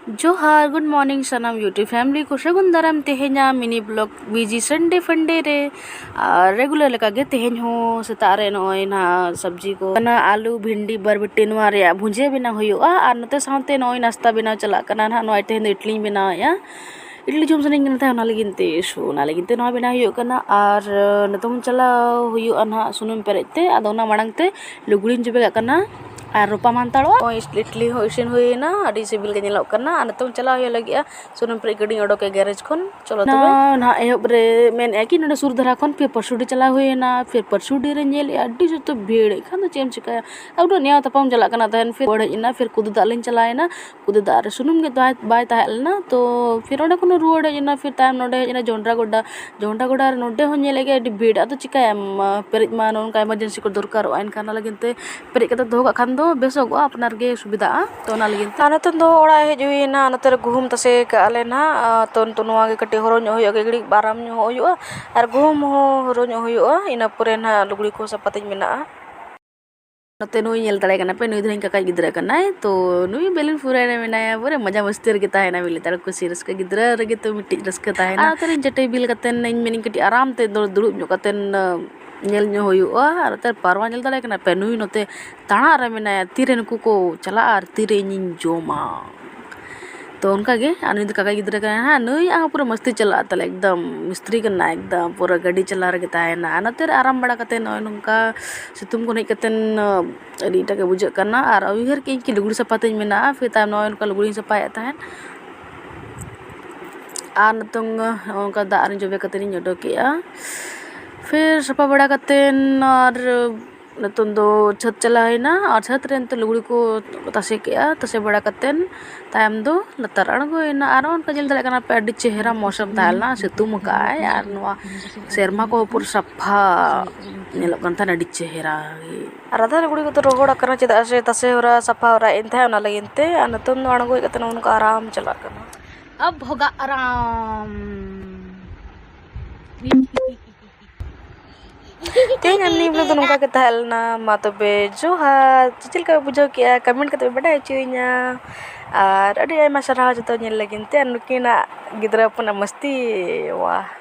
जोहार good morning सनम YouTube family को सगुन दाराम तेहेना मिनी ब्लॉग बिजी संडे फंडे रे रेगुलर लेका गे तेहेन हो सेता रे नय ना सब्जी को ना आलू भिंडी बरबटी नवा रे भुंजे बिना हुयुआ आर नते साथे नय नाश्ता बिना चला कना ना नय तेहेन इडली बिना या इडली जम सनी गन ता लागिनते सो ना लागिनते नय बिना हुयु कना आर नतम चला हुयुआ ना सुनुम पेरेते आदो ना मांगते लुगड़िन जुबे कना और रूपा मानताड़ो इडली हो इसिन हुईना अड़ी सिबिल के नेलो कना नतम चला हुई लगी सुनम पे गड़ी ओडोके गैरेज खन चलो तबे ना एहब रे मेन एकी नडे सुर धरा खन फिर परसुडी चला हुईना फिर परसुडी रे नेल अड़ी जतो भीड़ खान चेम चिकाया अब निया तपम चला कना तहन फिर बड़ेना फिर कुद दालिन चलाएना कुद दार सुनुम के बाय ताहेलना तो फिर ओडे कोनो रुवाड़ हेजना फिर ताम नोडे हेजना जोंडा गोडा रे नोडे हो नेलेगे अड़ी भीड़ आदो चिकाया पेरिज मा नोनका इमरजेंसी को दरकार एनखान लगिनते पेरिज कते दोगा खान बेसोगो अपनार गे सुविधा तो ना लगिन नतन दो ओड़ा हेजुइना नतर गुहुम तसे काले ना तो नवा गे कटे हरो नो होयो गड़ी बाराम नो होयो आर गुहुम हो हरो नो होयो इना पुरे ना लुगड़ी को सपातिन मेना नते नुई नेल तड़े कना पे नुई धरन काका गिद्रा कना तो नुई बेलिन फुरे रे मेनाया पुरे मजा मस्ती रे ताहेना मिले तार कुसी रस्का गिद्रा रे तो मिट्टी रस्का ताहेना आतर जटे बिल कतेन इन मेनी कटी आराम ते दुड़ुब नो कतेन नेल नो हुयुआ आर तर पारवा नेल तड़े कना पे नुई नते ताणा रे मेनाया तीरे नुकु को चला आर तीरे इन जोमा तो उनका गे आनी तो काका गिद्रा कना हां नुई आ पूरा मस्ती चला तले एकदम मिस्त्री कना एकदम पूरा गाड़ी चला रे ताहेना नते आराम बड़ा कते नय नुका सितुम को नै कतेन अड़ी टाके बुझ कना आर उइहर के कि लुगड़ी सपाते मेना फिर ता नय उनका लुगड़ी सपाय ताहेन आर नतंग उनका दार जोबे कते नि ओडोकेया फिर सपा बड़ा कतेन और नतुन दो छत चला है ना और छत रेन तो लुगड़ी को तसे के तसे बड़ा कतेन तायम दो लतर अणगो ना आर उनका जल दले कना पे अडी चेहरा मौसम तालना सितुम काय आर नवा सेरमा को पूरा सफा नेलो कन था अडी चेहरा आर आधा लुगड़ी को तो रोगड़ा करना चेदा से तसे होरा सफा होरा इन था ना लगिनते नतुन अणगो कतेन उनका आराम चला कना अब होगा आराम तेन हमनी ब्लॉग तो नोका के ताहेलना मा तबे जोहार चिल का बुझो किया कमेंट कते बड़ा चुइना और अडी आयमा सारा जतो नेल लगिनते नुकिना गिद्रा पुना मस्ती वाह।